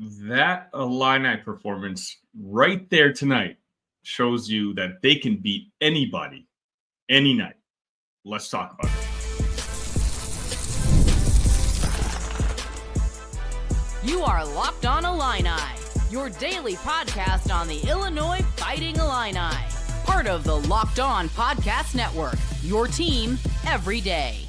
that Illini performance right there tonight shows you that they can beat anybody, any night. Let's talk about it. You are Locked On Illini, your daily podcast on the Illinois Fighting Illini. Part of the Locked On Podcast Network, your team every day.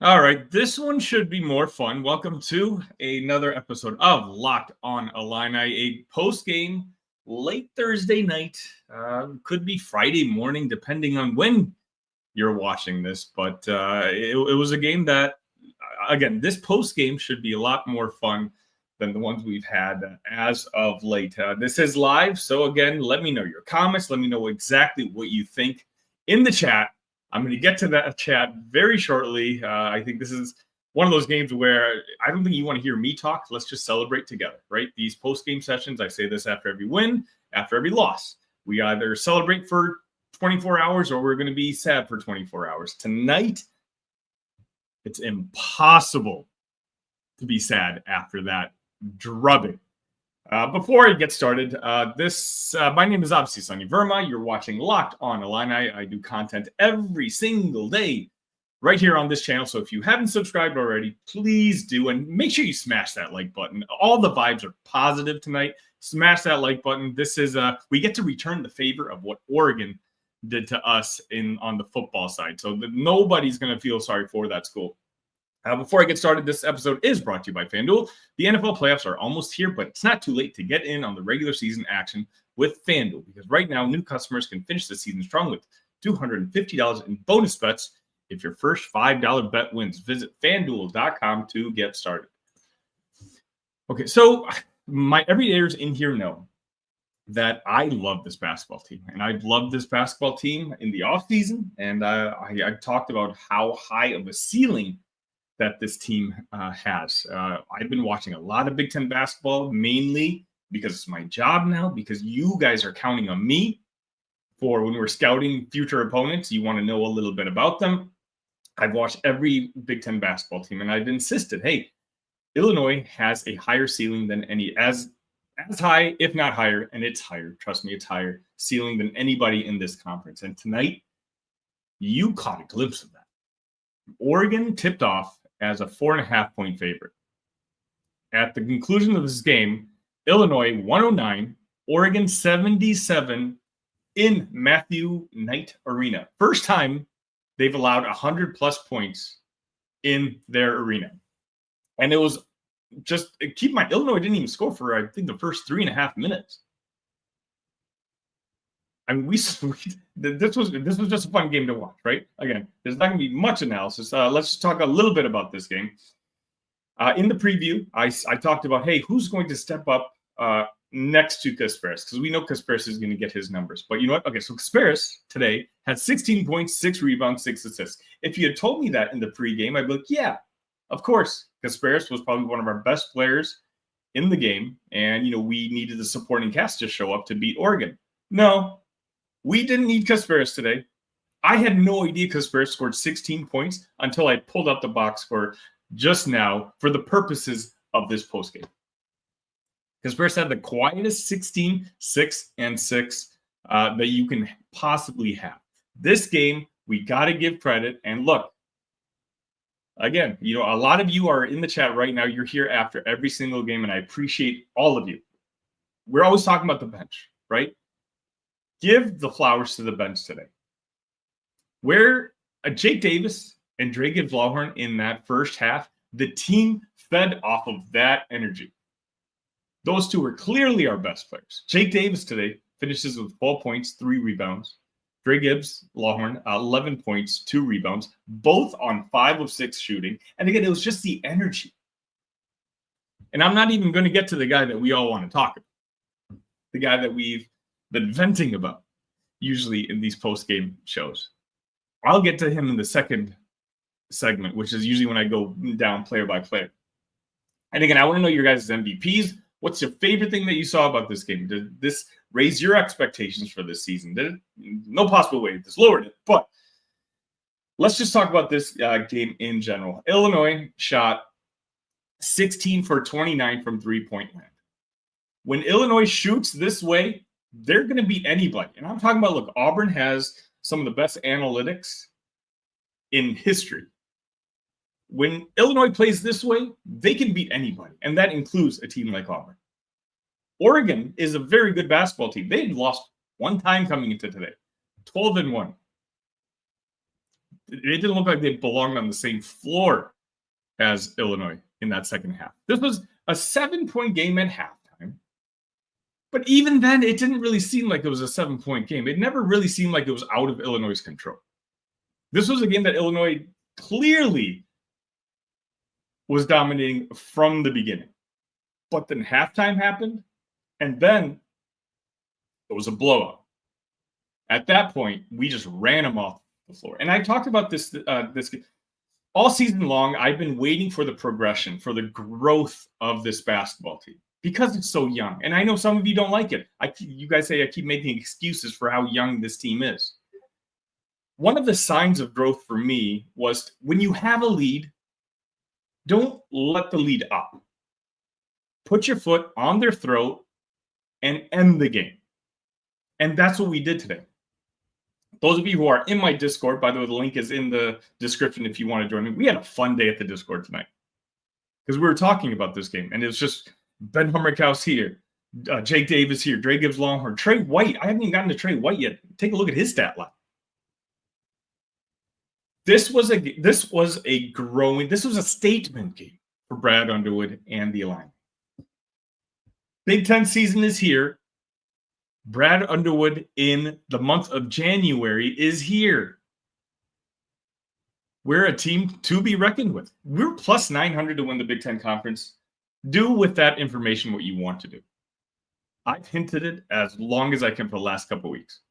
All right, this one should be more fun. Welcome to another episode of Locked On Illini, a post-game late Thursday night. Could be Friday morning, depending on when you're watching this. But it was a game that, again, this post-game should be a lot more fun than the ones we've had as of late. This is live, so again, let me know your comments. Let me know exactly what you think in the chat. I'm going to get to that chat very shortly. I think this is one of those games where I don't think you want to hear me talk. Let's just celebrate together, right? These post-game sessions, I say this after every win, after every loss. We either celebrate for 24 hours or we're going to be sad for 24 hours. Tonight, it's impossible to be sad after that drubbing. Before I get started, my name is obviously Sunny Verma. You're watching Locked On Illini. I do content every single day right here on this channel. So if you haven't subscribed already, please do. And make sure you smash that like button. All the vibes are positive tonight. Smash that like button. This is we get to return the favor of what Oregon did to us on the football side. So nobody's going to feel sorry for that school. Before I get started, this episode is brought to you by FanDuel. The NFL playoffs are almost here, but it's not too late to get in on the regular season action with FanDuel, because right now, new customers can finish the season strong with $250 in bonus bets if your first $5 bet wins. Visit FanDuel.com to get started. Okay, so my everydayers in here know that I love this basketball team, and I've loved this basketball team in the offseason, and I talked about how high of a ceiling that this team has. I've been watching a lot of Big Ten basketball, mainly because it's my job now, because you guys are counting on me for when we're scouting future opponents. You want to know a little bit about them. I've watched every Big Ten basketball team, and I've insisted, hey, Illinois has a higher ceiling than as high, if not higher, and it's higher. Trust me, it's higher ceiling than anybody in this conference. And tonight, you caught a glimpse of that. Oregon tipped off as a 4.5-point favorite. At the conclusion of this game, Illinois 109, Oregon 77 in Matthew Knight Arena. First time they've allowed 100-plus points in their arena. And it was just, keep in mind, Illinois didn't even score for, I think, the first 3.5 minutes. I mean, this was just a fun game to watch, right? Again, there's not going to be much analysis. Let's just talk a little bit about this game. In the preview, I talked about, hey, who's going to step up next to Kasparis? Because we know Kasparis is going to get his numbers. But you know what? Okay, so Kasparis today had 16 points, 6 rebounds, 6 assists. If you had told me that in the pregame, I'd be like, yeah, of course. Kasparis was probably one of our best players in the game. And, we needed the supporting cast to show up to beat Oregon. No. We didn't need Kasparis today. I had no idea Kasparis scored 16 points until I pulled up the box score just now for the purposes of this postgame. Kasparis had the quietest 16, 6, and 6 that you can possibly have. This game, we got to give credit. And look, again, a lot of you are in the chat right now. You're here after every single game, and I appreciate all of you. We're always talking about the bench, right? Give the flowers to the bench today. Where Jake Davis and Dre Gibbs-Lawhorn in that first half, the team fed off of that energy. Those two were clearly our best players. Jake Davis today finishes with 12 points, 3 rebounds. Dre Gibbs-Lawhorn, 11 points, 2 rebounds, both on 5 of 6 shooting. And again, it was just the energy. And I'm not even going to get to the guy that we all want to talk about, the guy that we've been venting about usually in these post-game shows. I'll get to him in the second segment, which is usually when I go down player by player. And again, I want to know your guys' MVPs. What's your favorite thing that you saw about this game? Did this raise your expectations for this season? Did it? No possible way this lowered it. But let's just talk about this game in general. Illinois shot 16 for 29 from three-point land. When Illinois shoots this way, they're going to beat anybody. And I'm talking about, look, Auburn has some of the best analytics in history. When Illinois plays this way, they can beat anybody, and that includes a team like Auburn. Oregon is a very good basketball team. They had lost one time coming into today, 12-1. It didn't look like they belonged on the same floor as Illinois in that second half. This was a 7-point game at halftime. But even then, it didn't really seem like it was a 7-point game. It never really seemed like it was out of Illinois' control. This was a game that Illinois clearly was dominating from the beginning. But then halftime happened, and then it was a blowout. At that point, we just ran them off the floor. And I talked about this all season long. I've been waiting for the progression, for the growth of this basketball team because it's so young. And I know some of you don't like it. You guys say I keep making excuses for how young this team is. One of the signs of growth for me was when you have a lead, don't let the lead up. Put your foot on their throat and end the game. And that's what we did today. Those of you who are in my Discord, by the way, the link is in the description if you want to join me. We had a fun day at the Discord tonight because we were talking about this game. And it was just Ben Hummerkaus here, Jake Davis here, Dre Gibbs Longhorn, Trey White. I haven't even gotten to Trey White yet. Take a look at his stat line. This was a statement game for Brad Underwood and the Illini. Big Ten season is here. Brad Underwood in the month of January is here. We're a team to be reckoned with. We're plus 900 to win the Big Ten Conference. Do with that information what you want to do. I've hinted it as long as I can for the last couple of weeks.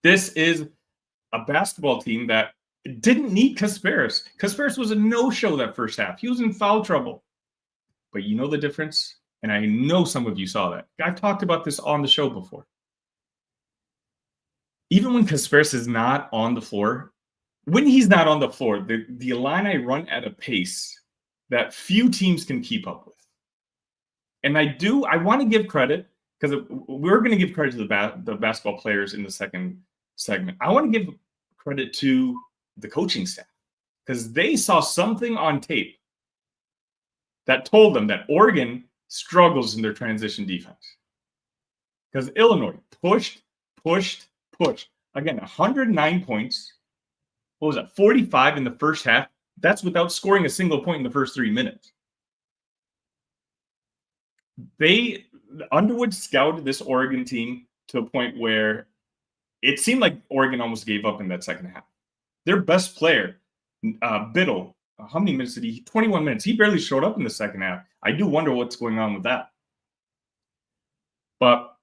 This is a basketball team that didn't need Kasparis. Kasparis was a no-show that first half. He was in foul trouble. But you know the difference? And I know some of you saw that. I've talked about this on the show before. Even when Kasparis is not on the floor, when he's not on the floor, the Illini run at a pace that few teams can keep up with. And I want to give credit, because we're going to give credit to the basketball players in the second segment. I want to give credit to the coaching staff, because they saw something on tape that told them that Oregon struggles in their transition defense. Because Illinois pushed. Again, 109 points. What was that? 45 in the first half. That's without scoring a single point in the first 3 minutes. Underwood scouted this Oregon team to a point where it seemed like Oregon almost gave up in that second half. Their best player, Biddle, how many minutes did he? 21 minutes. He barely showed up in the second half. I do wonder what's going on with that. But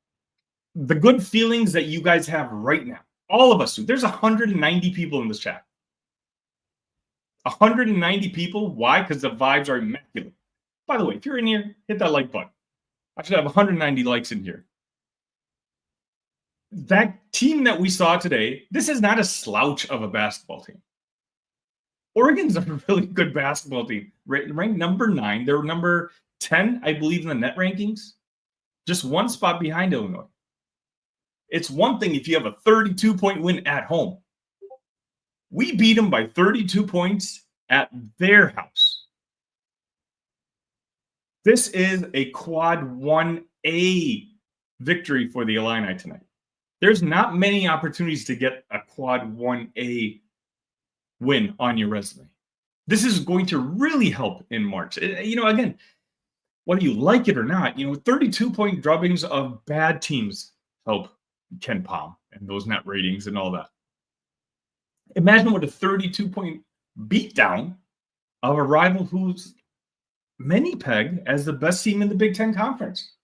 the good feelings that you guys have right now, all of us do. There's 190 people in this chat. 190 people. Why? Because the vibes are immaculate. By the way, if you're in here, hit that like button. I should have 190 likes in here. That team that we saw today, this is not a slouch of a basketball team. Oregon's a really good basketball team. Ranked number 9. They're number 10, I believe, in the net rankings. Just one spot behind Illinois. It's one thing if you have a 32-point win at home. We beat them by 32 points at their house. This is a quad 1A victory for the Illini tonight. There's not many opportunities to get a quad 1A win on your resume. This is going to really help in March. Again, whether you like it or not, 32-point drubbings of bad teams help Ken Palm and those net ratings and all that. Imagine what a 32-point beatdown of a rival who's many peg as the best team in the Big Ten Conference.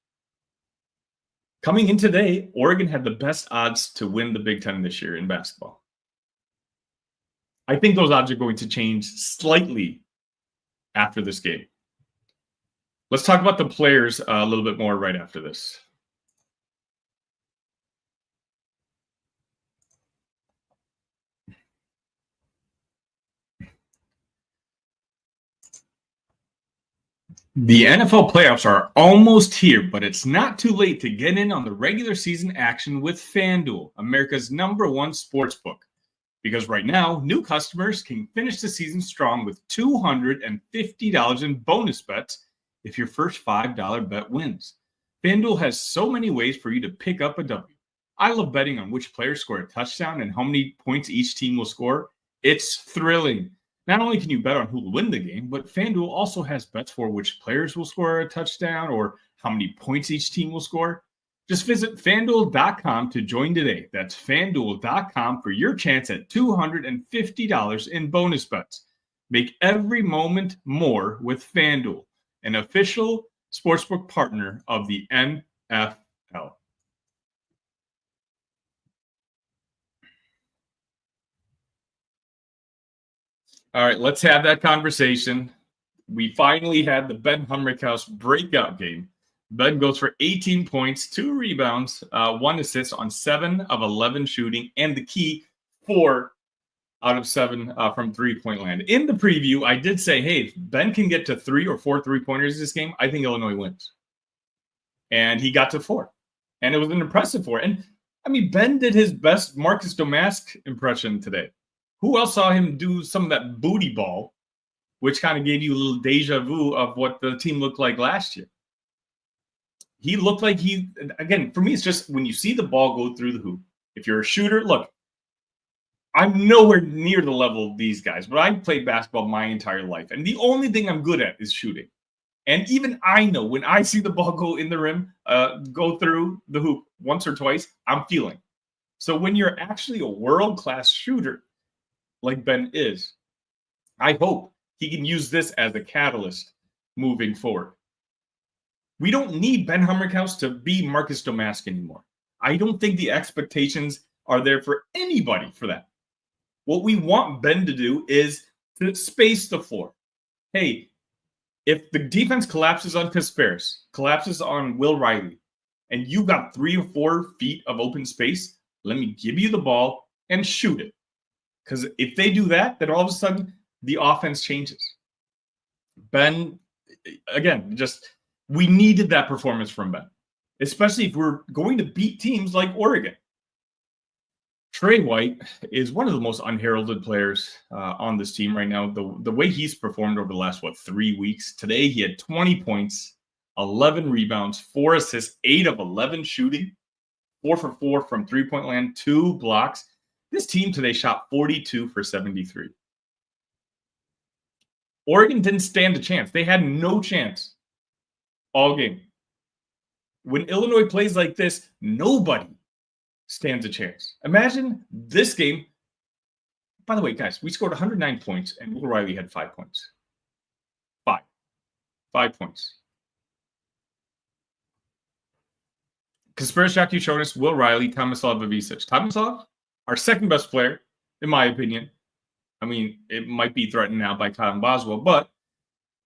Coming in today, Oregon had the best odds to win the Big Ten this year in basketball. I think those odds are going to change slightly after this game. Let's talk about the players a little bit more right after this. The NFL playoffs are almost here, but it's not too late to get in on the regular season action with FanDuel, America's #1 sportsbook. Because right now, new customers can finish the season strong with $250 in bonus bets if your first $5 bet wins. FanDuel has so many ways for you to pick up a W. I love betting on which players score a touchdown and how many points each team will score. It's thrilling. Not only can you bet on who will win the game, but FanDuel also has bets for which players will score a touchdown or how many points each team will score. Just visit FanDuel.com to join today. That's FanDuel.com for your chance at $250 in bonus bets. Make every moment more with FanDuel, an official sportsbook partner of the NFL. All right, let's have that conversation. We finally had the Ben Humrickhouse breakout game. Ben goes for 18 points, 2 rebounds, 1 assist on 7 of 11 shooting, and the key 4 out of 7 from three-point land. In the preview, I did say, hey, if Ben can get to 3 or 4 three-pointers this game, I think Illinois wins. And he got to 4. And it was an impressive 4. And, I mean, Ben did his best Marcus Domask impression today. Who else saw him do some of that booty ball, which kind of gave you a little deja vu of what the team looked like last year? He looked like again, for me, it's just when you see the ball go through the hoop, if you're a shooter, look, I'm nowhere near the level of these guys, but I've played basketball my entire life. And the only thing I'm good at is shooting. And even I know when I see the ball go in the rim, go through the hoop once or twice, I'm feeling. So when you're actually a world-class shooter, like Ben is, I hope he can use this as a catalyst moving forward. We don't need Ben Humrickhouse to be Marcus Domask anymore. I don't think the expectations are there for anybody for that. What we want Ben to do is to space the floor. Hey, if the defense collapses on Kasparis, collapses on Will Riley, and you got 3 or 4 feet of open space, let me give you the ball and shoot it. Because if they do that, then all of a sudden the offense changes. Ben, again, we needed that performance from Ben, especially if we're going to beat teams like Oregon. Trey White is one of the most unheralded players on this team right now. The way he's performed over the last, 3 weeks. Today, he had 20 points, 11 rebounds, 4 assists, 8 of 11 shooting, 4 for 4 from three-point land, 2 blocks. This team today shot 42 for 73. Oregon didn't stand a chance. They had no chance all game. When Illinois plays like this, nobody stands a chance. Imagine this game. By the way, guys, we scored 109 points, and Will Riley had 5 points. 5 points. Kasparis, Jonas, Will Riley, Tomislav Ivisic. Tomislav, our second best player, in my opinion. I mean, it might be threatened now by Kyle Boswell, but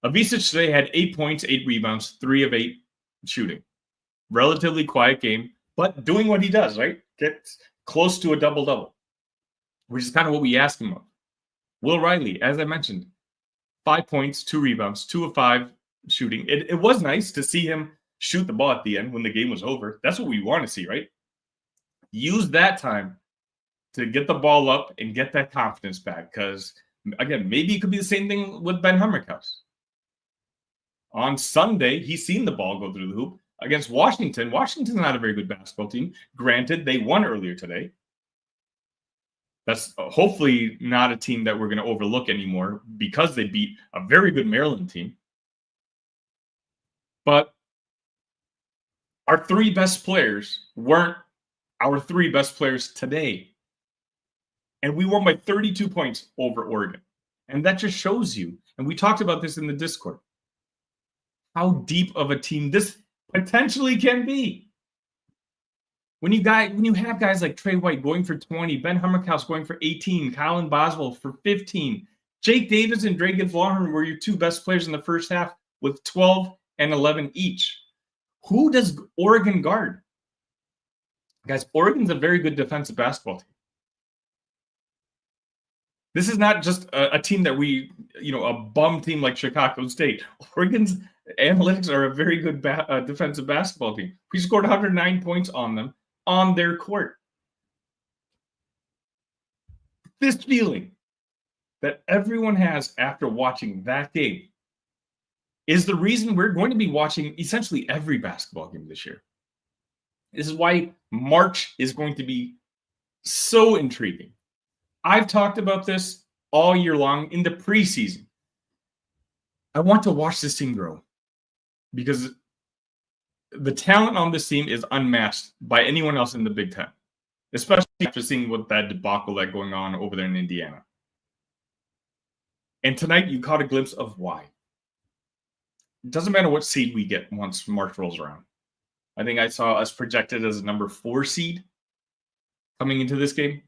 Ivisic today had 8 points, 8 rebounds, 3 of 8 shooting. Relatively quiet game, but doing what he does, right? Gets close to a double-double, which is kind of what we ask him of. Will Riley, as I mentioned, 5 points, 2 rebounds, 2 of 5 shooting. It was nice to see him shoot the ball at the end when the game was over. That's what we want to see, right? Use that time to get the ball up and get that confidence back. Because, again, maybe it could be the same thing with Ben Humrickhouse. On Sunday, he's seen the ball go through the hoop against Washington. Washington's not a very good basketball team. Granted, they won earlier today. That's hopefully not a team that we're going to overlook anymore because they beat a very good Maryland team. But our 3 best players weren't our 3 best players today. And we won by 32 points over Oregon. And that just shows you, and we talked about this in the Discord, how deep of a team this potentially can be. When you have guys like Trey White going for 20, Ben Humrickhouse going for 18, Colin Boswell for 15, Jake Davis and Dragan Vlahorn were your 2 best players in the first half with 12 and 11 each. Who does Oregon guard? Guys, Oregon's a very good defensive basketball team. This is not just a team that a bum team like Chicago State. Oregon's Analytics are a very good defensive basketball team. We scored 109 points on them on their court. This feeling that everyone has after watching that game is the reason we're going to be watching essentially every basketball game this year. This is why March is going to be so intriguing. I've talked about this all year long in the preseason. I want to watch this team grow because the talent on this team is unmatched by anyone else in the Big Ten, especially after seeing what that debacle that's going on over there in Indiana. And tonight you caught a glimpse of why. It doesn't matter what seed we get once March rolls around. I think I saw us projected as a number 4 seed coming into this game.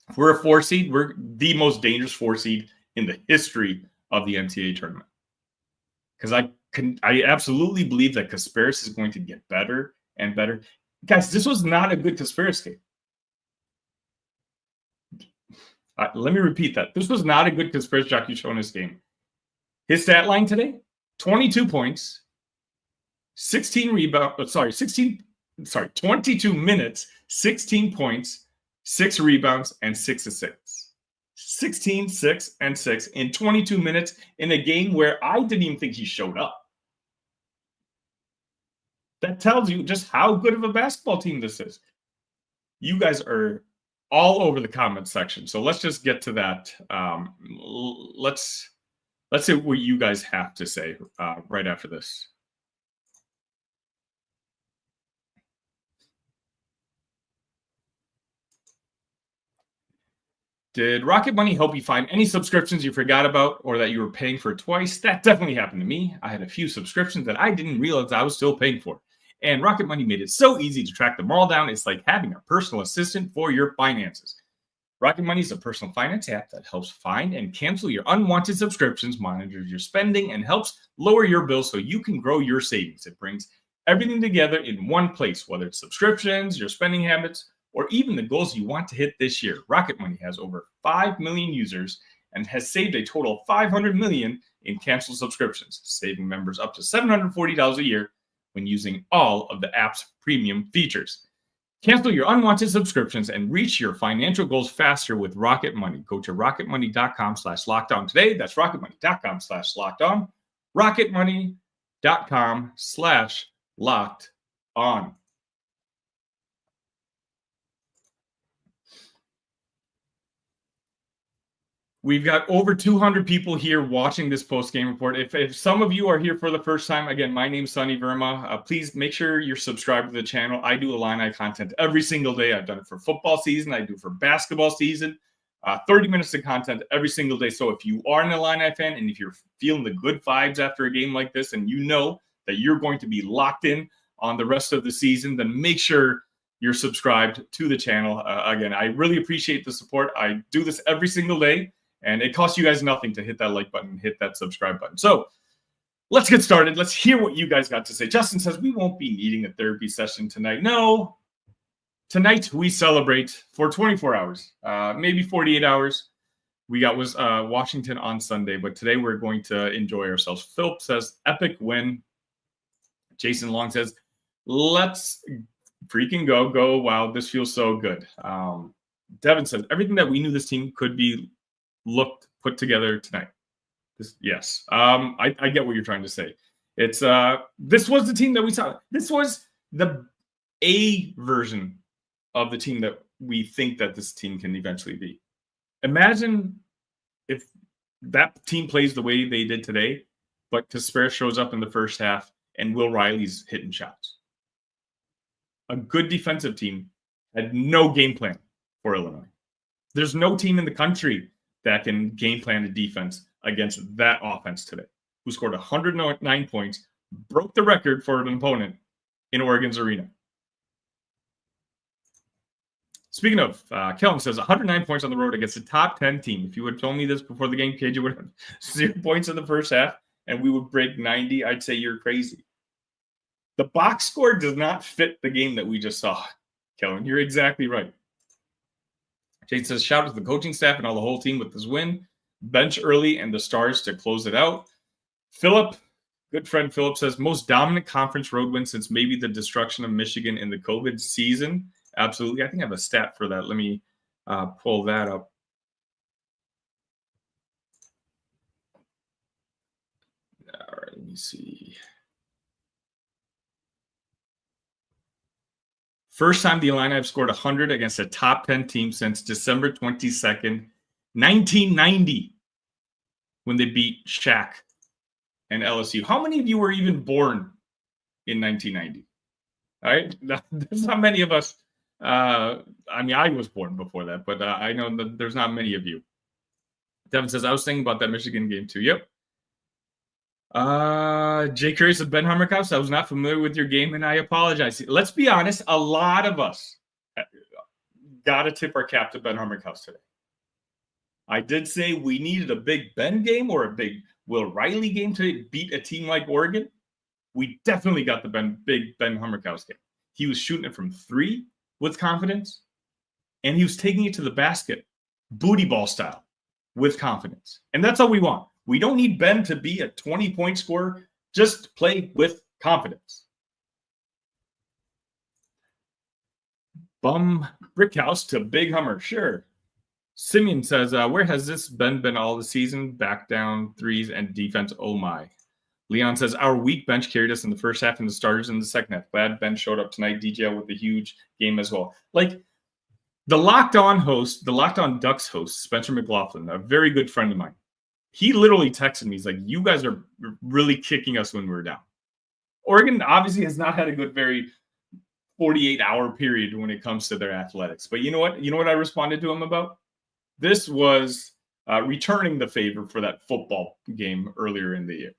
If we're a 4 seed, we're the most dangerous 4 seed in the history of the NCAA tournament. Because I absolutely believe that Kasparis is going to get better and better. Guys, this was not a good Kasparis game. Let me repeat that. This was not a good Kasparis Jakushonis game. His stat line today, 22 points, 22 minutes, 16 points, 6 rebounds, and 6 assists. 16, 6, and 6 in 22 minutes in a game where I didn't even think he showed up. That tells you just how good of a basketball team this is. You guys are all over the comment section, so let's just get to that. Let's see what you guys have to say right after this. Did Rocket Money help you find any subscriptions you forgot about or that you were paying for twice? That definitely happened to me. I had a few subscriptions that I didn't realize I was still paying for. And Rocket Money made it so easy to track them all down. It's like having a personal assistant for your finances. Rocket Money is a personal finance app that helps find and cancel your unwanted subscriptions, monitors your spending, and helps lower your bills so you can grow your savings. It brings everything together in one place, whether it's subscriptions, your spending habits, or even the goals you want to hit this year. Rocket Money has over 5 million users and has saved a total of $500 million in canceled subscriptions, saving members up to $740 a year when using all of the app's premium features. Cancel your unwanted subscriptions and reach your financial goals faster with Rocket Money. Go to rocketmoney.com/lockedon today. That's rocketmoney.com/lockedon. rocketmoney.com/lockedon. We've got over 200 people here watching this post-game report. If some of you are here for the first time, again, my name is Sunny Verma. Please make sure you're subscribed to the channel. I do Illini content every single day. I've done it for football season. I do it for basketball season. 30 minutes of content every single day. So if you are an Illini fan and if you're feeling the good vibes after a game like this and you know that you're going to be locked in on the rest of the season, then make sure you're subscribed to the channel. Again, I really appreciate the support. I do this every single day. And it costs you guys nothing to hit that like button, hit that subscribe button. So let's get started. Let's hear what you guys got to say. Justin says, we won't be needing a therapy session tonight. No, tonight we celebrate for 24 hours, maybe 48 hours. We got Washington on Sunday, but today we're going to enjoy ourselves. Philip says, epic win. Jason Long says, let's freaking go. Wow, this feels so good. Devin says, everything that we knew this team could be put together tonight. Yes. I get what you're trying to say. It's this was the team that we saw. This was the A version of the team that we think that this team can eventually be. Imagine if that team plays the way they did today, but Kasparis shows up in the first half and Will Riley's hitting shots. A good defensive team had no game plan for Illinois. There's no team in the country that can game plan a defense against that offense today, who scored 109 points, broke the record for an opponent in Oregon's arena. Speaking of, Kellen says 109 points on the road against a top 10 team. If you would have told me this before the game, KJ would have 0 points in the first half and we would break 90. I'd say you're crazy. The box score does not fit the game that we just saw. Kellen, you're exactly right. Jade says, shout out to the coaching staff and all the whole team with this win. Bench early and the stars to close it out. Philip, Good friend Philip says, most dominant conference road win since maybe the destruction of Michigan in the COVID season. Absolutely. I think I have a stat for that. Let me pull that up. All right, let me see. First time the Illini have scored 100 against a top 10 team since December 22nd, 1990, when they beat Shaq and LSU. How many of you were even born in 1990? All right, there's not many of us. I mean, I was born before that, but I know that there's not many of you. Devin says, I was thinking about that Michigan game too. Yep. Jay Curious of Ben Hummerkaus, I was not familiar with your game, and I apologize. Let's be honest, a lot of us got to tip our cap to Ben Hummerkaus today. I did say we needed a big Ben game or a big Will Riley game to beat a team like Oregon. We definitely got the big Ben Hummerkaus game. He was shooting it from 3 with confidence, and he was taking it to the basket, booty ball style, with confidence. And that's all we want. We don't need Ben to be a 20-point scorer. Just play with confidence. Bum Brickhouse to Big Hummer. Sure. Simeon says, where has this Ben been all the season? Back down threes and defense. Oh, my. Leon says, our weak bench carried us in the first half and the starters in the second half. Glad Ben showed up tonight. DJL with a huge game as well. Like, the Locked On host, the Locked On Ducks host, Spencer McLaughlin, a very good friend of mine, he literally texted me. He's like, you guys are really kicking us when we're down. Oregon obviously has not had a good, very 48-hour period when it comes to their athletics. But you know what? You know what I responded to him about? This was returning the favor for that football game earlier in the year.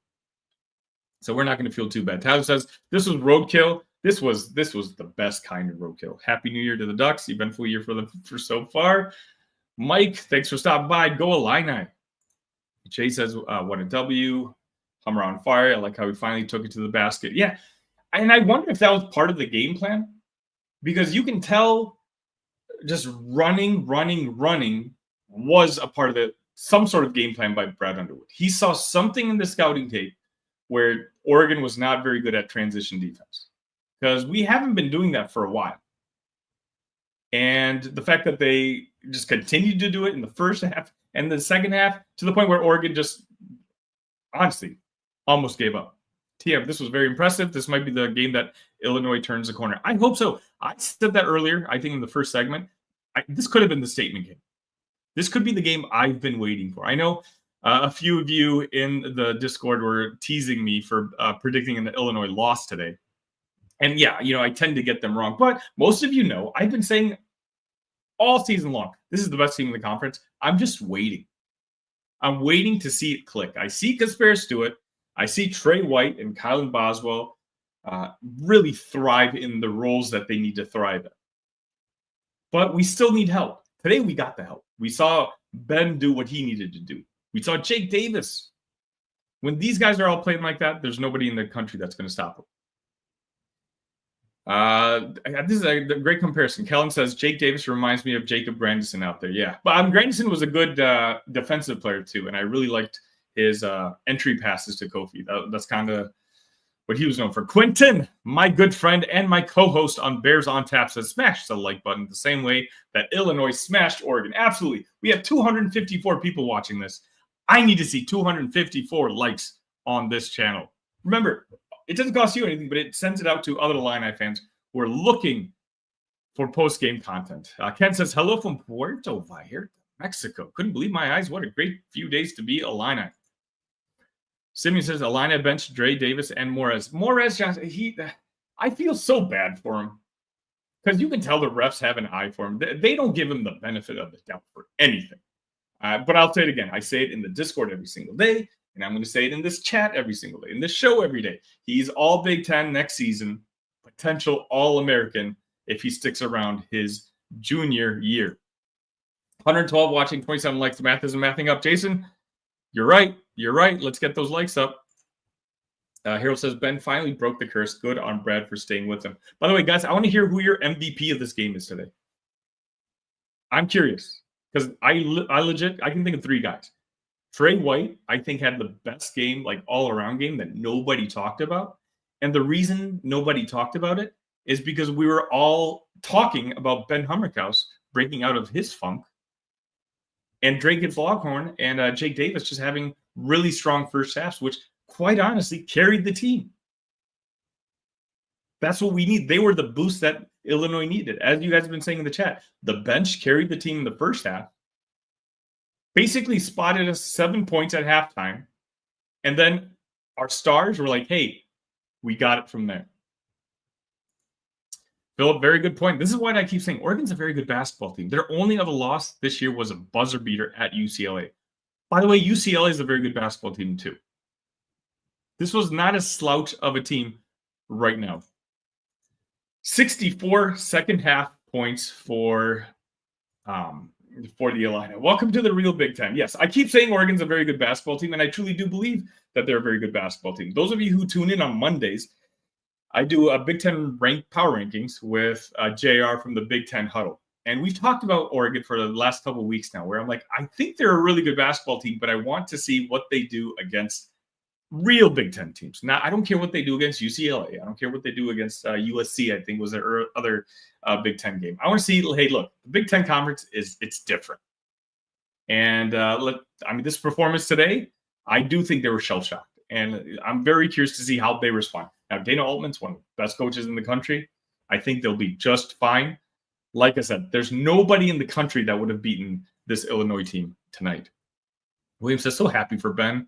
So we're not going to feel too bad. Tyler says, this was roadkill. This was the best kind of roadkill. Happy New Year to the Ducks. Eventful year for them for so far. Mike, thanks for stopping by. Go Illini. Jay says, what a W. Hummer on fire. I like how he finally took it to the basket. Yeah. And I wonder if that was part of the game plan. Because you can tell just running was a part of some sort of game plan by Brad Underwood. He saw something in the scouting tape where Oregon was not very good at transition defense. Because we haven't been doing that for a while. And the fact that they just continued to do it in the first half and the second half to the point where Oregon just, honestly, almost gave up. TM, this was very impressive. This might be the game that Illinois turns the corner. I hope so. I said that earlier, I think in the first segment. This could have been the statement game. This could be the game I've been waiting for. I know a few of you in the Discord were teasing me for predicting an Illinois loss today. And yeah, I tend to get them wrong. But most of you know, I've been saying all season long, this is the best team in the conference. I'm just waiting. I'm waiting to see it click. I see Kasparis do it. I see Trey White and Kylan Boswell really thrive in the roles that they need to thrive in. But we still need help. Today, we got the help. We saw Ben do what he needed to do. We saw Jake Davis. When these guys are all playing like that, there's nobody in the country that's going to stop them. This is a great comparison. Kellen says, Jake Davis reminds me of Jacob Grandison out there. Yeah, but Grandison was a good defensive player too, and I really liked his entry passes to Kofi. That's kind of what he was known for. Quentin, my good friend and my co-host on Bears on Tap, says, smash the like button the same way that Illinois smashed Oregon. Absolutely. We have 254 people watching this. I need to see 254 likes on this channel. Remember, it doesn't cost you anything, but it sends it out to other Illini fans who are looking for post-game content. Ken says, hello from Puerto Vallarta, Mexico. Couldn't believe my eyes. What a great few days to be Illini. Simeon says, Illini bench, Dre Davis, and Morez. Morez Johnson, I feel so bad for him because you can tell the refs have an eye for him. They don't give him the benefit of the doubt for anything. But I'll say it again. I say it in the Discord every single day. And I'm going to say it in this chat every single day, in this show every day. He's all Big Ten next season, potential All-American if he sticks around his junior year. 112 watching, 27 likes. The math isn't mathing up. Jason, you're right. You're right. Let's get those likes up. Harold says, Ben finally broke the curse. Good on Brad for staying with him. By the way, guys, I want to hear who your MVP of this game is today. I'm curious because I can think of 3 guys. Trey White, I think, had the best game, like all-around game that nobody talked about. And the reason nobody talked about it is because we were all talking about Ben Hummerkaus breaking out of his funk and Drake Loghorn and Jake Davis just having really strong first halves, which quite honestly carried the team. That's what we need. They were the boost that Illinois needed. As you guys have been saying in the chat, the bench carried the team in the first half, basically spotted us 7 points at halftime. And then our stars were like, hey, we got it from there. Philip, very good point. This is why I keep saying Oregon's a very good basketball team. Their only other loss this year was a buzzer beater at UCLA. By the way, UCLA is a very good basketball team too. This was not a slouch of a team right now. 64 second half points for the Illini. Welcome to the real Big Ten. Yes, I keep saying Oregon's a very good basketball team, and I truly do believe that they're a very good basketball team. Those of you who tune in on Mondays, I do a Big Ten power rankings with JR from the Big Ten Huddle. And we've talked about Oregon for the last couple of weeks now, where I'm like, I think they're a really good basketball team, but I want to see what they do against real Big Ten teams. Now, I don't care what they do against UCLA. I don't care what they do against USC, I think was their other Big Ten game. I want to see, hey, look, the Big Ten Conference it's different. And this performance today, I do think they were shell-shocked. And I'm very curious to see how they respond. Now, Dana Altman's one of the best coaches in the country. I think they'll be just fine. Like I said, there's nobody in the country that would have beaten this Illinois team tonight. William says, so happy for Ben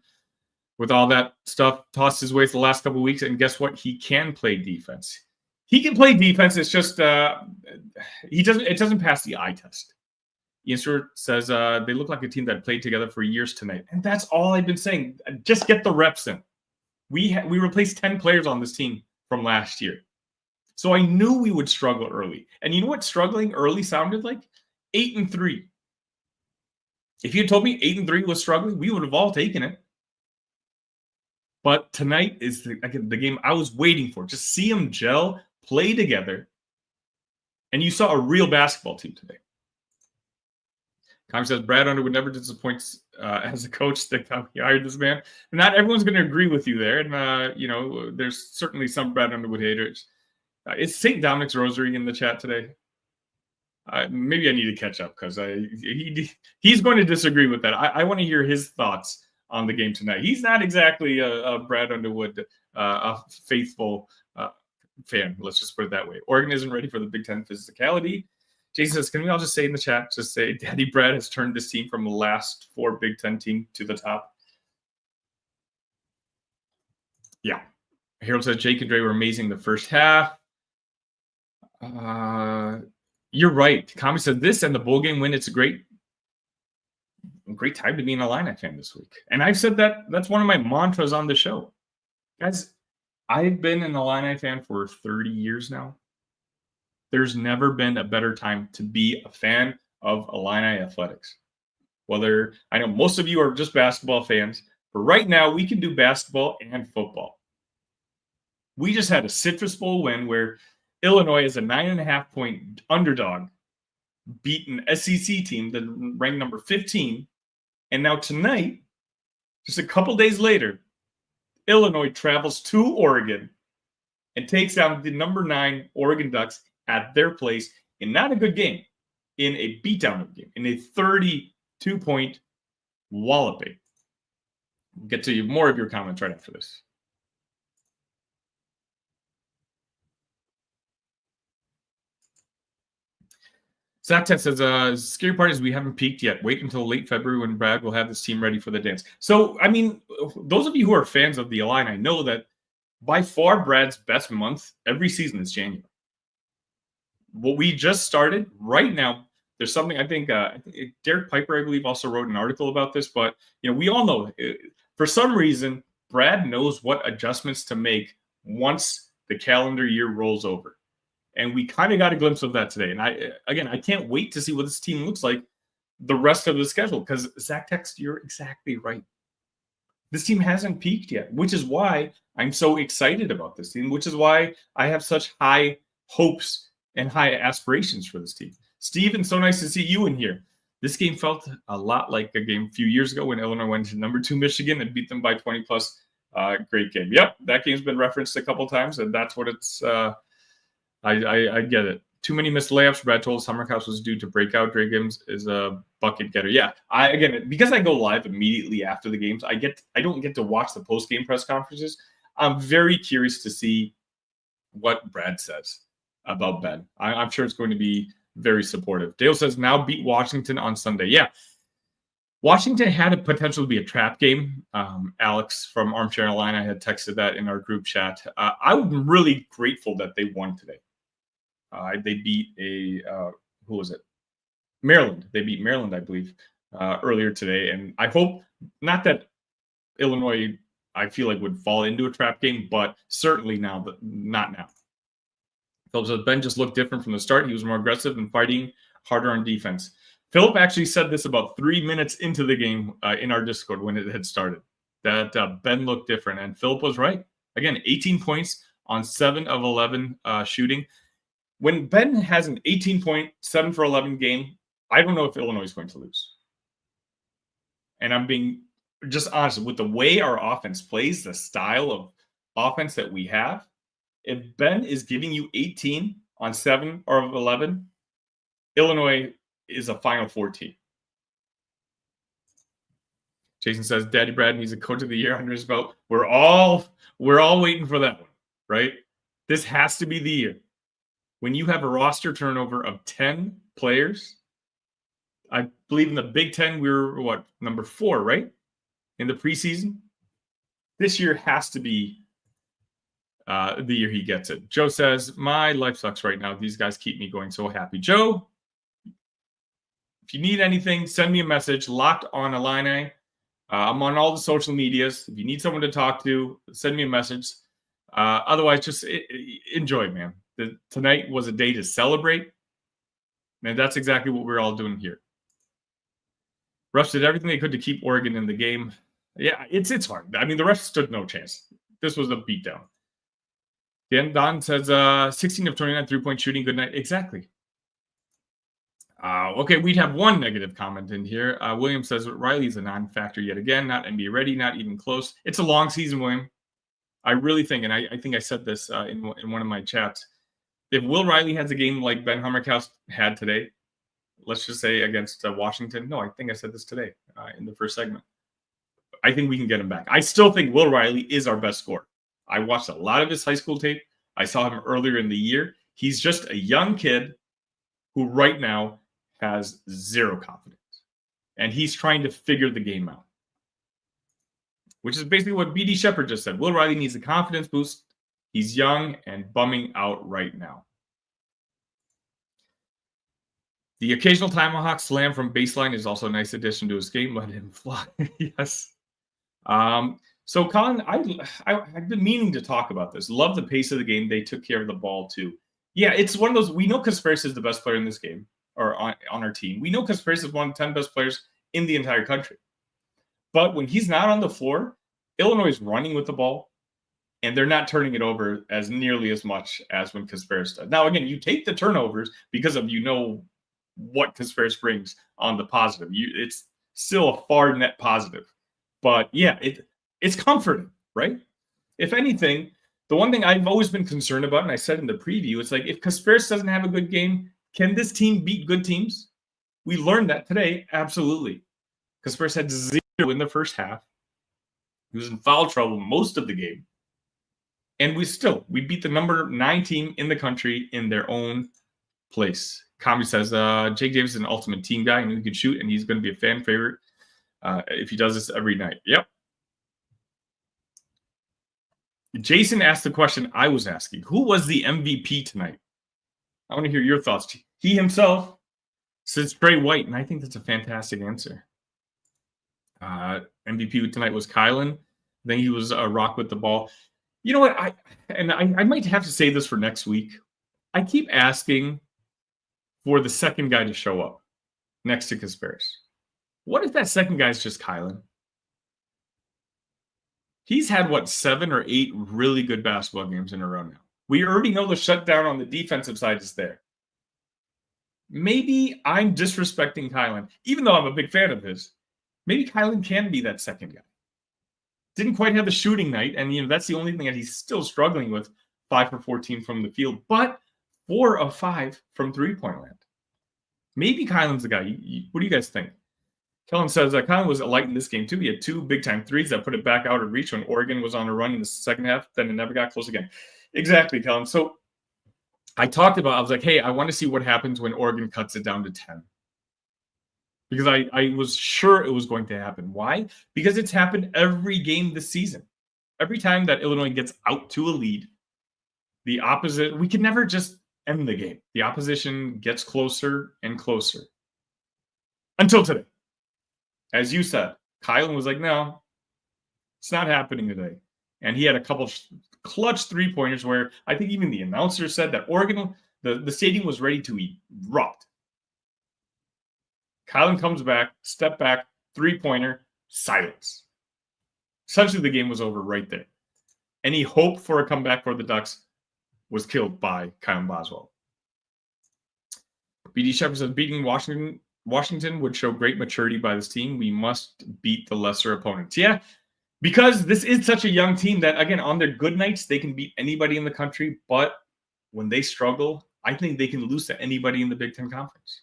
with all that stuff tossed his way for the last couple of weeks. And guess what? He can play defense. He can play defense. It's just it doesn't pass the eye test. Ian Stewart says they look like a team that played together for years tonight. And that's all I've been saying. Just get the reps in. We replaced 10 players on this team from last year. So I knew we would struggle early. And you know what struggling early sounded like? 8-3. If you had told me 8-3 was struggling, we would have all taken it. But tonight is the game I was waiting for. Just see them gel, play together. And you saw a real basketball team today. Tom says Brad Underwood never disappoints as a coach that he hired this man. Not everyone's going to agree with you there. And, there's certainly some Brad Underwood haters. Is St. Dominic's Rosary in the chat today? Maybe I need to catch up because he's going to disagree with that. I want to hear his thoughts on the game tonight. He's not exactly a Brad Underwood a faithful fan. Let's just put it that way. Oregon isn't ready for the Big Ten physicality. Jason says, can we all just say in the chat, just say Daddy Brad has turned this team from the last 4 Big Ten team to the top? Yeah. Harold says Jake and Dre were amazing the first half. You're right. Kami said this and the bowl game win. It's a great time to be an Illini fan this week. And I've said that's one of my mantras on the show. Guys, I've been an Illini fan for 30 years now. There's never been a better time to be a fan of Illini athletics. Whether I know most of you are just basketball fans, but right now we can do basketball and football. We just had a Citrus Bowl win where Illinois is a 9.5-point underdog, beat an SEC team that ranked number 15. And now tonight, just a couple days later, Illinois travels to Oregon and takes down the number 9 Oregon Ducks at their place in not a good game, in a beatdown of the game, in a 32-point walloping. We'll get to more of your comments right after this. Zach Tess says, scary part is we haven't peaked yet. Wait until late February when Brad will have this team ready for the dance. So, I mean, those of you who are fans of the Illini know that by far Brad's best month every season is January. What we just started right now, there's something I think Derek Piper, I believe, also wrote an article about this. But, we all know for some reason, Brad knows what adjustments to make once the calendar year rolls over. And we kind of got a glimpse of that today. And I can't wait to see what this team looks like the rest of the schedule. Because Zach Text, you're exactly right. This team hasn't peaked yet, which is why I'm so excited about this team, which is why I have such high hopes and high aspirations for this team. Steven, so nice to see you in here. This game felt a lot like a game a few years ago when Illinois went to number 2 Michigan and beat them by 20 plus. Great game. Yep, that game's been referenced a couple times, and that's what it's. I get it. Too many missed layups. Brad told us Summerhouse was due to breakout. Dre Gibbs is a bucket getter. Yeah, because I go live immediately after the games, I don't get to watch the post-game press conferences. I'm very curious to see what Brad says about Ben. I'm sure it's going to be very supportive. Dale says, now beat Washington on Sunday. Yeah, Washington had a potential to be a trap game. Alex from Armchair Illini had texted that in our group chat. I'm really grateful that they won today. They beat who was it? Maryland. They beat Maryland, I believe, earlier today. And I hope not that Illinois, I feel like, would fall into a trap game, but certainly now, but not now. Philip says Ben just looked different from the start. He was more aggressive and fighting harder on defense. Philip actually said this about 3 minutes into the game in our Discord when it had started, that Ben looked different. And Philip was right. Again, 18 points on 7 of 11 shooting. When Ben has an 18-point, 7 for 11 game, I don't know if Illinois is going to lose. And I'm being just honest, with the way our offense plays, the style of offense that we have, if Ben is giving you 18 on 7 or 11, Illinois is a Final Four team. Jason says, Daddy Brad needs a coach of the year under his belt. We're all waiting for that one, right? This has to be the year. When you have a roster turnover of 10 players, I believe in the Big Ten, we were, number 4, right? In the preseason. This year has to be the year he gets it. Joe says, my life sucks right now. These guys keep me going so happy. Joe, if you need anything, send me a message. Locked On Illini. I'm on all the social medias. If you need someone to talk to, send me a message. Otherwise, just enjoy, man. Tonight was a day to celebrate, and that's exactly what we're all doing here. Refs did everything they could to keep Oregon in the game. Yeah, it's hard. I mean, the refs stood no chance. This was a beatdown. Again, Don says 16 of 29 3-point shooting. Good night. Exactly. Okay, we'd have one negative comment in here. William says Riley's a non-factor yet again. Not NBA ready. Not even close. It's a long season, William. I really think, and I think I said this in one of my chats, if Will Riley has a game like Ben Hummerkaus had today, let's just say against Washington. No, I think I said this today in the first segment. I think we can get him back. I still think Will Riley is our best scorer. I watched a lot of his high school tape. I saw him earlier in the year. He's just a young kid who right now has zero confidence. And he's trying to figure the game out, which is basically what BD Shepard just said. Will Riley needs a confidence boost. He's young and bumming out right now. The occasional tomahawk slam from baseline is also a nice addition to his game. Let him fly. Yes. So, Colin, I've been meaning to talk about this. Love the pace of the game. They took care of the ball, too. Yeah, it's one of those. We know Kasparis is the best player in this game, or on our team. We know Kasparis is one of the 10 best players in the entire country. But when he's not on the floor, Illinois is running with the ball, and they're not turning it over as nearly as much as when Kasparis does. Now, again, you take the turnovers because of what Kasparis brings on the positive. It's still a far net positive. But, yeah, it's comforting, right? If anything, the one thing I've always been concerned about, and I said in the preview, it's like if Kasparis doesn't have a good game, can this team beat good teams? We learned that today, absolutely. Kasparis had 0 in the first half. He was in foul trouble most of the game. And we beat the number 9 team in the country in their own place. Kami says, Jake Davis is an ultimate team guy and he can shoot, and he's going to be a fan favorite if he does this every night. Yep. Jason asked the question I was asking. Who was the MVP tonight? I want to hear your thoughts. He himself says Trey White, and I think that's a fantastic answer. MVP tonight was Kylan. I think he was a rock with the ball. You know what? I might have to say this for next week. I keep asking for the second guy to show up next to Kasparis. What if that second guy is just Kylan? He's had, 7 or 8 really good basketball games in a row now. We already know the shutdown on the defensive side is there. maybe I'm disrespecting Kylan, even though I'm a big fan of his. Maybe Kylan can be that second guy. Didn't quite have the shooting night, and that's the only thing that he's still struggling with. 5 for 14 from the field, but 4 of 5 from three-point land. Maybe Kylan's the guy. What do you guys think? Kellen says Kylan was a light in this game too. He had 2 big-time threes that put it back out of reach when Oregon was on a run in the second half. Then it never got close again. Exactly, Kellen. So I was like, hey, I want to see what happens when Oregon cuts it down to 10. Because I was sure it was going to happen. Why? Because it's happened every game this season. Every time that Illinois gets out to a lead, the opposite, we can never just end the game. The opposition gets closer and closer. Until today. As you said, Kylan was like, no, it's not happening today. And he had a couple clutch three-pointers where I think even the announcer said that Oregon, the stadium was ready to erupt. Kylan comes back, step back, three-pointer, silence. Essentially, the game was over right there. Any hope for a comeback for the Ducks was killed by Kylan Boswell. BD Shepard says, beating Washington would show great maturity by this team. We must beat the lesser opponents. Yeah, because this is such a young team that, again, on their good nights, they can beat anybody in the country. But when they struggle, I think they can lose to anybody in the Big Ten Conference.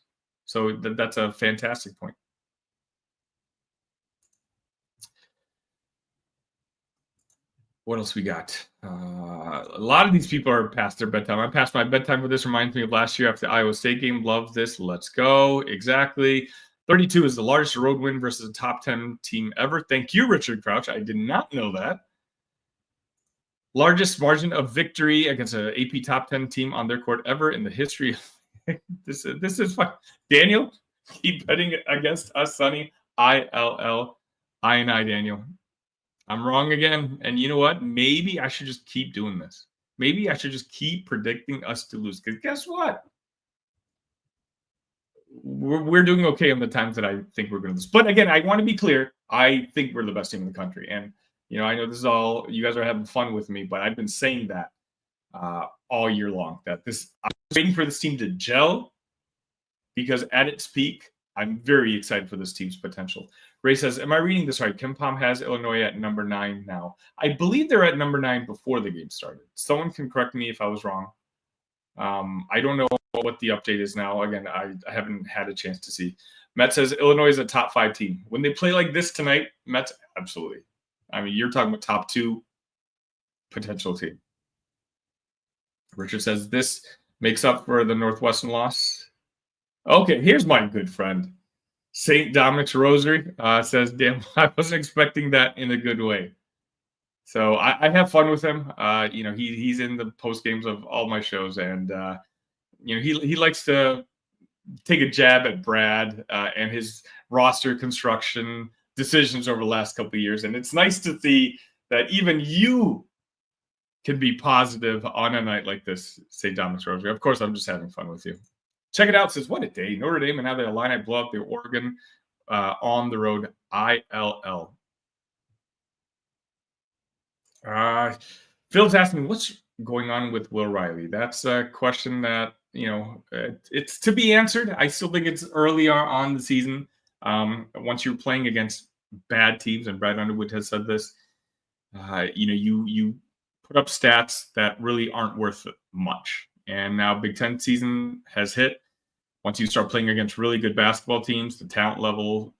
So that's a fantastic point. What else we got? A lot of these people are past their bedtime. I'm past my bedtime for this. Reminds me of last year after the Iowa State game. Love this. Let's go. Exactly. 32 is the largest road win versus a top 10 team ever. Thank you, Richard Crouch. I did not know that. Largest margin of victory against an AP top 10 team on their court ever in the history of this is fun. Daniel, keep betting against us, Sunny. ILL. I Daniel. I'm wrong again. And you know what? Maybe I should just keep doing this. Maybe I should just keep predicting us to lose. Because guess what? We're doing okay on the times that I think we're going to lose. But again, I want to be clear. I think we're the best team in the country. And, I know this is all, you guys are having fun with me, but I've been saying that all year long. I'm waiting for this team to gel because at its peak, I'm very excited for this team's potential. Ray says, am I reading this right? Kim Pom has Illinois at number 9 now. I believe they're at number 9 before the game started. Someone can correct me if I was wrong. I don't know what the update is now. Again, I haven't had a chance to see. Matt says, Illinois is a top 5 team. When they play like this tonight, Mets, absolutely. I mean, you're talking about top 2 potential team. Richard says, this makes up for the Northwestern loss. Okay, here's my good friend. St. Dominic's Rosary says, damn, I wasn't expecting that in a good way. So I have fun with him. He's in the post games of all my shows, and he likes to take a jab at Brad and his roster construction decisions over the last couple of years. And it's nice to see that even you can be positive on a night like this, St. Dominic's Rosary. Of course, I'm just having fun with you. Check it out. It says, what a day. Notre Dame and how the Illini blow up the Oregon on the road. ILL. Phil's asking, what's going on with Will Riley? That's a question that, it's to be answered. I still think it's early on the season. Once you're playing against bad teams, and Brad Underwood has said this, you put up stats that really aren't worth much. And now Big Ten season has hit. Once you start playing against really good basketball teams, the talent level,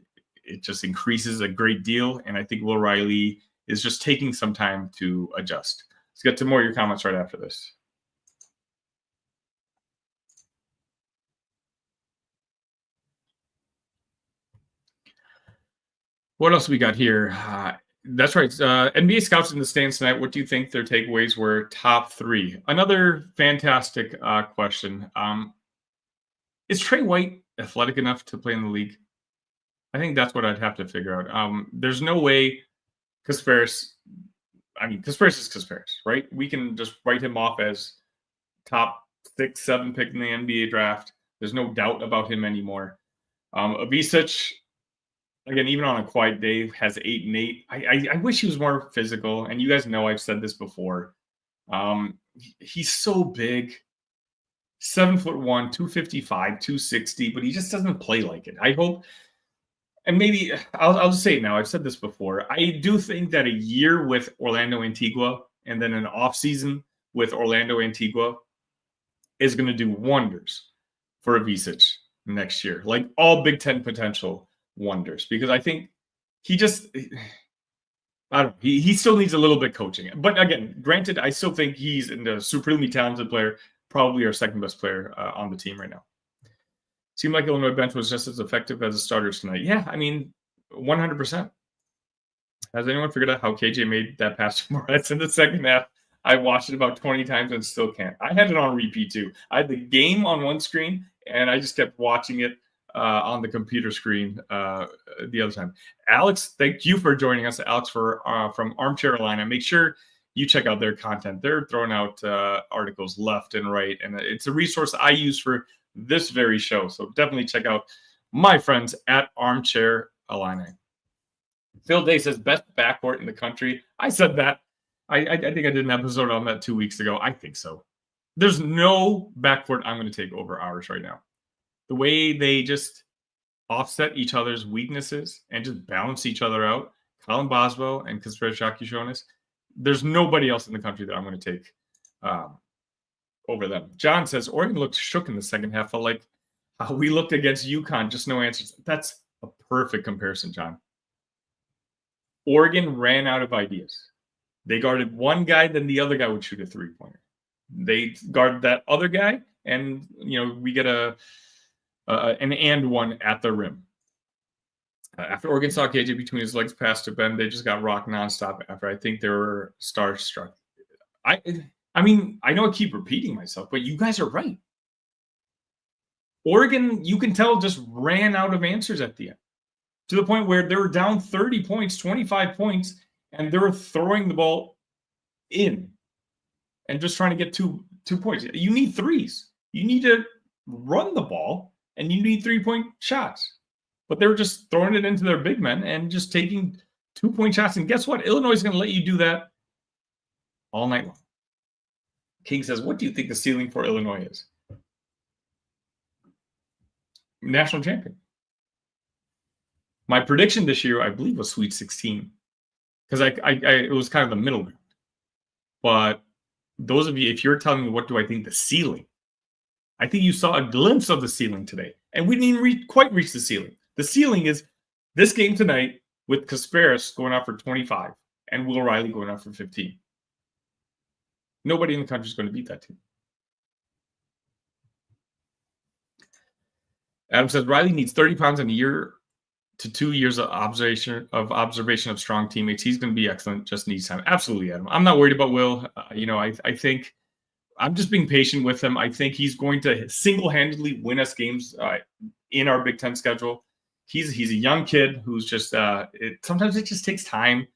it just increases a great deal. And I think Will Riley is just taking some time to adjust. Let's get to more of your comments right after this. What else we got here? That's right. NBA scouts in the stands tonight. What do you think their takeaways were? Top 3. Another fantastic question. Is Trey White athletic enough to play in the league? I think that's what I'd have to figure out. There's no way Kasparis is Kasparis, right? We can just write him off as top 6, 7 pick in the NBA draft. There's no doubt about him anymore. Avicic, again, even on a quiet day, has 8 and 8. I wish he was more physical. And you guys know I've said this before. He's so big. 7'1", 255, 260, but he just doesn't play like it. I hope, and maybe I'll just say it now. I've said this before. I do think that a year with Orlando Antigua and then an offseason with Orlando Antigua is going to do wonders for Ivicic next year. Like all Big Ten potential wonders, because I think he just, I don't know, he still needs a little bit coaching. But again, granted, I still think he's a supremely talented player, probably our second best player on the team right now. Seemed like Illinois bench was just as effective as the starters tonight. Yeah, I mean, 100%. Has anyone figured out how KJ made that pass to Moretz in the second half? I watched it about 20 times and still can't. I had it on repeat too. I had the game on one screen and I just kept watching it on the computer screen the other time. Alex, thank you for joining us. Alex from Armchair Illini. Make sure you check out their content. They're throwing out articles left and right, and it's a resource I use for this very show. So definitely check out my friends at Armchair Illini. Phil Day says best backcourt in the country. I said that. I think I did an episode on that 2 weeks ago. I think so. There's no backcourt I'm going to take over ours right now. The way they just offset each other's weaknesses and just balance each other out, Colin Boswell and Kasper Shakishonis, there's nobody else in the country that I'm going to take over them. John says, Oregon looked shook in the second half. Felt like how we looked against UConn, just no answers. That's a perfect comparison, John. Oregon ran out of ideas. They guarded one guy, then the other guy would shoot a three-pointer. They guarded that other guy, and we get an and one at the rim. After Oregon saw KJ between his legs pass to Ben, they just got rocked nonstop. After I think they were starstruck. I mean, I know I keep repeating myself, but you guys are right. Oregon, you can tell, just ran out of answers at the end, to the point where they were down 30 points, 25 points, and they were throwing the ball in and just trying to get two points. You need threes. You need to run the ball, and you need 3-point shots. But they were just throwing it into their big men and just taking 2-point shots. And guess what? Illinois is going to let you do that all night long. King says, what do you think the ceiling for Illinois is? National champion. My prediction this year, I believe, was Sweet 16. Because it was kind of the middle ground. But those of you, if you're telling me what do I think the ceiling, I think you saw a glimpse of the ceiling today. And we didn't even quite reach the ceiling. The ceiling is this game tonight with Kasparis going out for 25 and Will Riley going out for 15. Nobody in the country is going to beat that team. Adam says Riley needs 30 pounds in a year to 2 years of observation of strong teammates. He's going to be excellent. Just needs time. Absolutely, Adam. I'm not worried about Will. I think I'm just being patient with him. I think he's going to single-handedly win us games in our Big Ten schedule. He's a young kid who's just sometimes it just takes time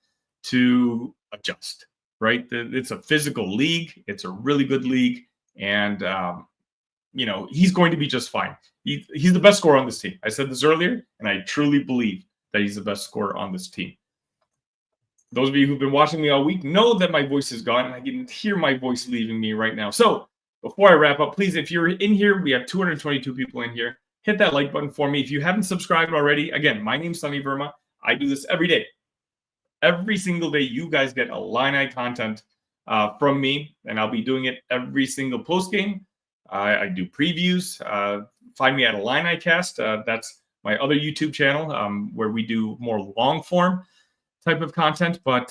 to adjust, right? It's a physical league. It's a really good league. And, he's going to be just fine. He's the best scorer on this team. I said this earlier, and I truly believe that he's the best scorer on this team. Those of you who've been watching me all week know that my voice is gone, and I can hear my voice leaving me right now. So before I wrap up, please, if you're in here, we have 222 people in here. Hit that like button for me. If you haven't subscribed already, again, my name's Sunny Verma. I do this every day. Every single day, you guys get Illini content from me, and I'll be doing it every single post game. I do previews. Find me at Illini Cast. That's my other YouTube channel where we do more long form type of content. But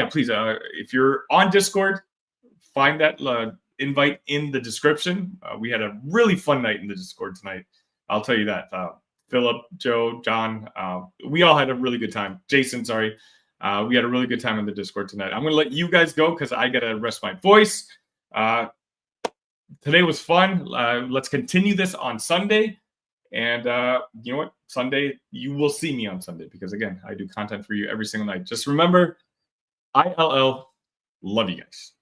please, if you're on Discord, find that invite in the description. We had a really fun night in the Discord tonight. I'll tell you that. Philip, Joe, John, we all had a really good time. Jason, sorry. We had a really good time in the Discord tonight. I'm going to let you guys go because I got to rest my voice. Today was fun. Let's continue this on Sunday. And you know what? Sunday, you will see me on Sunday because, again, I do content for you every single night. Just remember, ILL, love you guys.